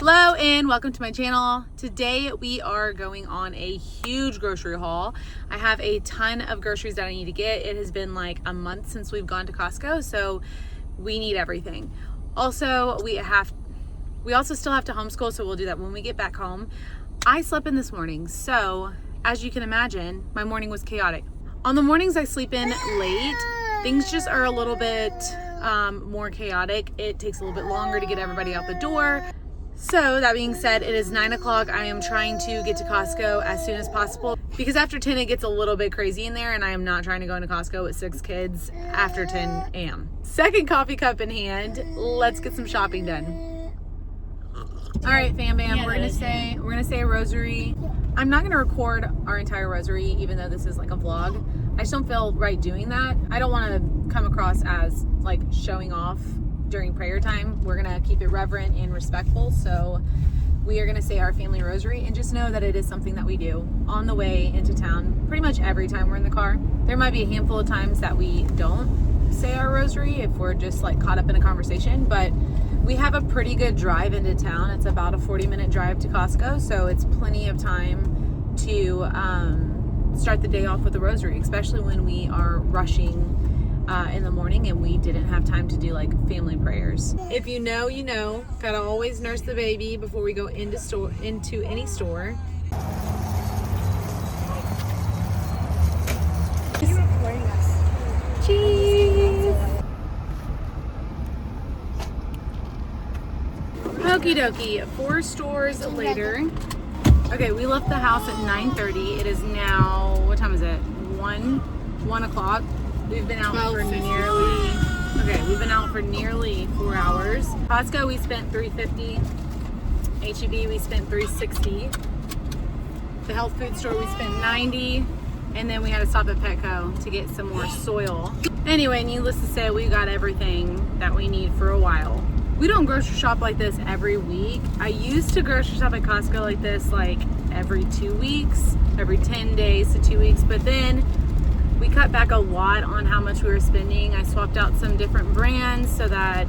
Hello and welcome to my channel. Today we are going on a huge grocery haul. I have a ton of groceries that I need to get. It has been like a month since we've gone to Costco, so we need everything. Also, we also still have to homeschool, so we'll do that when we get back home. I slept in this morning, so as you can imagine, my morning was chaotic. On the mornings I sleep in late, things just are a little bit more chaotic. It takes a little bit longer to get everybody out the door. So that being said, it is 9 o'clock. I am trying to get to Costco as soon as possible because after 10 it gets a little bit crazy in there, and I am not trying to go into Costco with 6 kids after 10 a.m. Second coffee cup in hand. Let's get some shopping done. All right, fam bam, we're gonna say a rosary. I'm not gonna record our entire rosary, even though this is like a vlog. I just don't feel right doing that. I don't want to come across as like showing off during prayer time. We're gonna keep it reverent and respectful. So we are gonna say our family rosary, and just know that it is something that we do on the way into town pretty much every time we're in the car. There might be a handful of times that we don't say our rosary if we're just like caught up in a conversation, but we have a pretty good drive into town. It's about a 40-minute drive to Costco, so it's plenty of time to start the day off with the rosary, especially when we are rushing in the morning and we didn't have time to do like family prayers. If you know, you know. Gotta always nurse the baby before we go into any store. You're recording us. Cheese. Okie dokie. 4 stores later. Okay, we left the house at 9:30. It is now, what time is it? 1 o'clock. We've been out for nearly 4 hours. Costco, we spent $3.50. H-E-B, we spent $3.60. The health food store, we spent $90. And then we had to stop at Petco to get some more soil. Anyway, needless to say, we got everything that we need for a while. We don't grocery shop like this every week. I used to grocery shop at Costco like this like every 2 weeks, every 10 days to 2 weeks, but then we cut back a lot on how much we were spending. I swapped out some different brands so that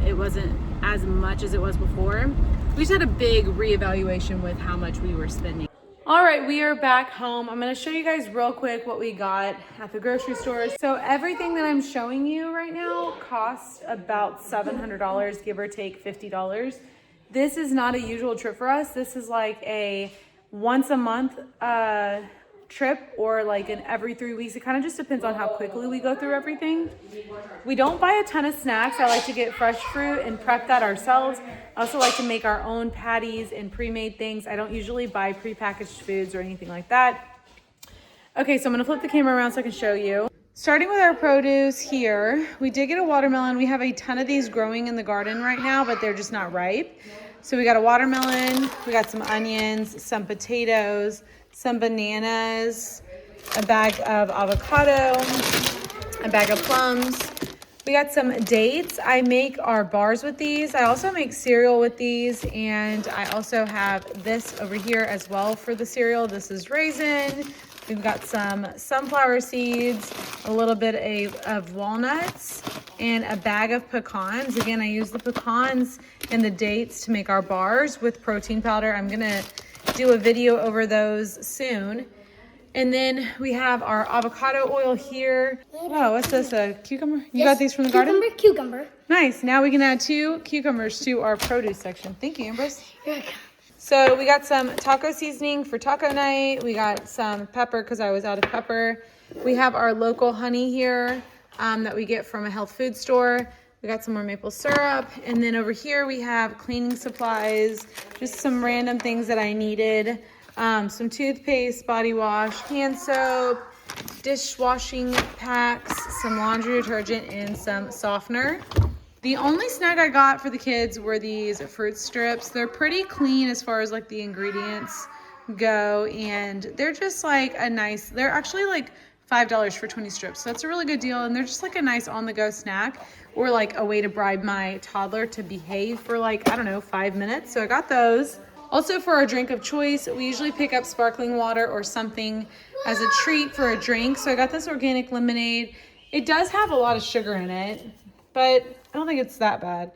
it wasn't as much as it was before. We just had a big reevaluation with how much we were spending. All right, we are back home. I'm gonna show you guys real quick what we got at the grocery store. So everything that I'm showing you right now costs about $700, give or take $50. This is not a usual trip for us. This is like a once a month trip, or like an every 3 weeks. It kind of just depends on how quickly we go through everything. We don't buy a ton of snacks. I like to get fresh fruit and prep that ourselves. I also like to make our own patties and pre-made things. I don't usually buy prepackaged foods or anything like that. Okay, so I'm gonna flip the camera around so I can show you. Starting with our produce here, we did get a watermelon. We have a ton of these growing in the garden right now, but they're just not ripe. So we got a watermelon, we got some onions, some potatoes, some bananas, a bag of avocado, a bag of plums. We got some dates. I make our bars with these. I also make cereal with these, and I also have this over here as well for the cereal. This is raisin. We've got some sunflower seeds, a little bit of walnuts, and a bag of pecans. Again, I use the pecans and the dates to make our bars with protein powder. I'm gonna do a video over those soon. And then we have our avocado oil here. Oh, what's this, a cucumber? You got these from the garden? Cucumber. Nice, now we can add 2 cucumbers to our produce section. Thank you, Ambrose. Here we go. So we got some taco seasoning for taco night. We got some pepper because I was out of pepper. We have our local honey here that we get from a health food store. We got some more maple syrup. And then over here we have cleaning supplies, just some random things that I needed. Some toothpaste, body wash, hand soap, dishwashing packs, some laundry detergent, and some softener. The only snack I got for the kids were these fruit strips. They're pretty clean as far as like the ingredients go, and they're just like they're actually like $5 for 20 strips. So that's a really good deal, and they're just like a nice on-the-go snack, or like a way to bribe my toddler to behave for like, I don't know, 5 minutes. So I got those. Also, for our drink of choice, we usually pick up sparkling water or something as a treat for a drink. So I got this organic lemonade. It does have a lot of sugar in it, but I don't think it's that bad.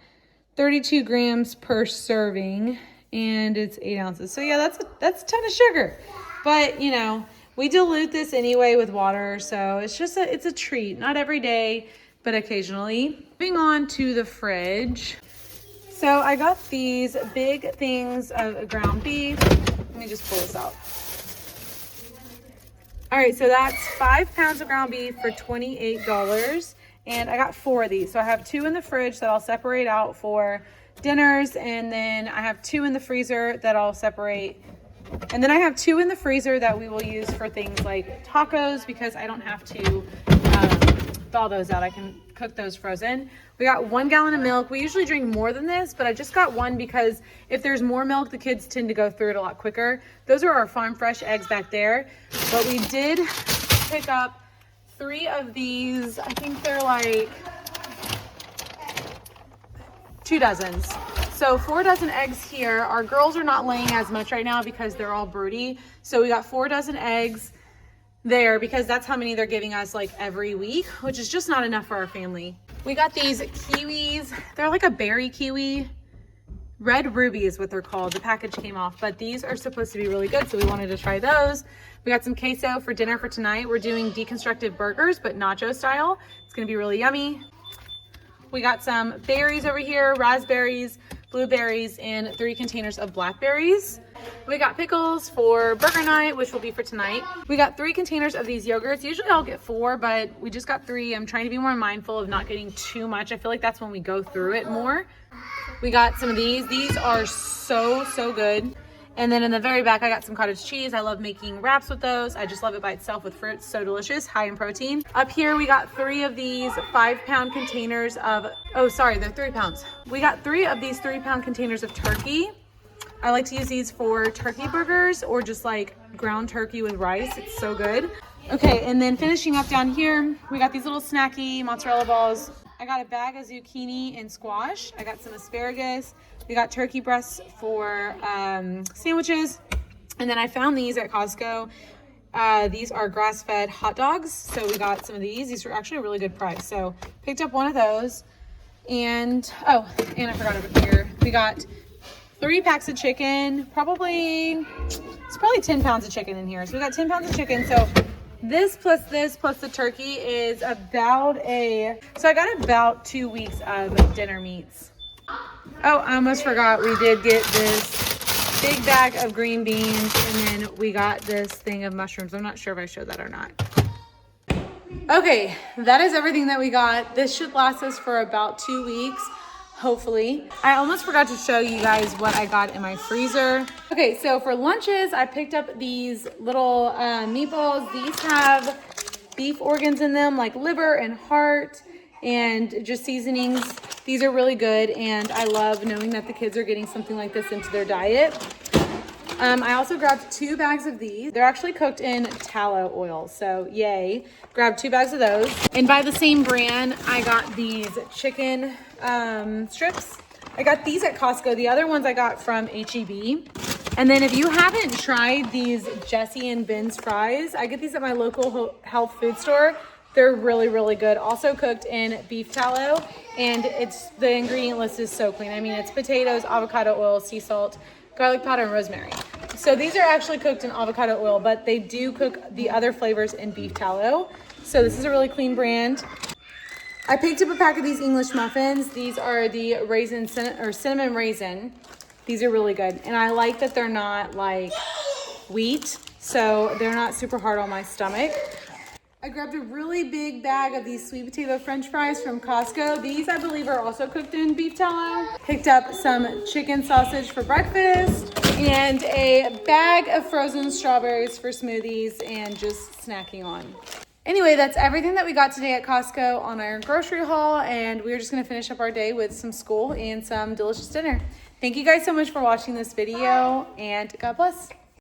32 grams per serving, and it's 8 ounces. So yeah, that's a ton of sugar. But you know, we dilute this anyway with water, so it's just it's a treat. Not every day, but occasionally. Moving on to the fridge. So I got these big things of ground beef. Let me just pull this out. All right, so that's 5 pounds of ground beef for $28. And I got 4 of these. So I have 2 in the fridge that I'll separate out for dinners. And then I have 2 in the freezer that I'll separate. And then I have 2 in the freezer that we will use for things like tacos, because I don't have to thaw those out. I can cook those frozen. We got 1 gallon of milk. We usually drink more than this, but I just got 1 because if there's more milk, the kids tend to go through it a lot quicker. Those are our farm fresh eggs back there. But we did pick up 3 of these. I think they're like 2 dozens. So 4 dozen eggs here. Our girls are not laying as much right now because they're all broody. So we got 4 dozen eggs there because that's how many they're giving us like every week, which is just not enough for our family. We got these kiwis. They're like a berry kiwi. Red Ruby is what they're called. The package came off, but these are supposed to be really good, so we wanted to try those. We got some queso for dinner for tonight. We're doing deconstructed burgers, but nacho style. It's gonna be really yummy. We got some berries over here, raspberries, blueberries, and 3 containers of blackberries. We got pickles for burger night, which will be for tonight. We got 3 containers of these yogurts. Usually I'll get 4, but we just got 3. I'm trying to be more mindful of not getting too much. I feel like that's when we go through it more. We got some of these. These are so good. And then in the very back, I got some cottage cheese. I love making wraps with those. I just love it by itself with fruits. So delicious, high in protein. Up here, we got 3 of these 5-pound containers of, oh, sorry, they're 3 pounds. We got 3 of these 3-pound containers of turkey. I like to use these for turkey burgers or just like ground turkey with rice. It's so good. Okay, and then finishing up down here, we got these little snacky mozzarella balls. I got a bag of zucchini and squash. I got some asparagus. We got turkey breasts for sandwiches. And then I found these at Costco. These are grass-fed hot dogs. So we got some of these. These were actually a really good price. So picked up 1 of those. And, oh, and I forgot over here. We got 3 packs of chicken. It's probably 10 pounds of chicken in here. So we got 10 pounds of chicken. So this plus the turkey is about so I got about 2 weeks of dinner meats. Oh, I almost forgot. We did get this big bag of green beans, and then we got this thing of mushrooms. I'm not sure if I showed that or not. Okay, that is everything that we got. This should last us for about 2 weeks, hopefully. I almost forgot to show you guys what I got in my freezer. Okay, so for lunches, I picked up these little meatballs. These have beef organs in them, like liver and heart, and just seasonings. These are really good, and I love knowing that the kids are getting something like this into their diet. I also grabbed 2 bags of these. They're actually cooked in tallow oil, so yay. Grabbed 2 bags of those. And by the same brand, I got these chicken strips. I got these at Costco. The other ones I got from H-E-B. And then if you haven't tried these Jessie and Ben's fries, I get these at my local health food store. They're really good. Also cooked in beef tallow, and the ingredient list is so clean. I mean, it's potatoes, avocado oil, sea salt, garlic powder, and rosemary. So these are actually cooked in avocado oil, but they do cook the other flavors in beef tallow. So this is a really clean brand. I picked up a pack of these English muffins. These are the cinnamon raisin. These are really good. And I like that they're not like wheat, so they're not super hard on my stomach. I grabbed a really big bag of these sweet potato french fries from Costco. These, I believe, are also cooked in beef tallow. Picked up some chicken sausage for breakfast and a bag of frozen strawberries for smoothies and just snacking on. Anyway, that's everything that we got today at Costco on our grocery haul, and we're just going to finish up our day with some school and some delicious dinner. Thank you guys so much for watching this video, and God bless.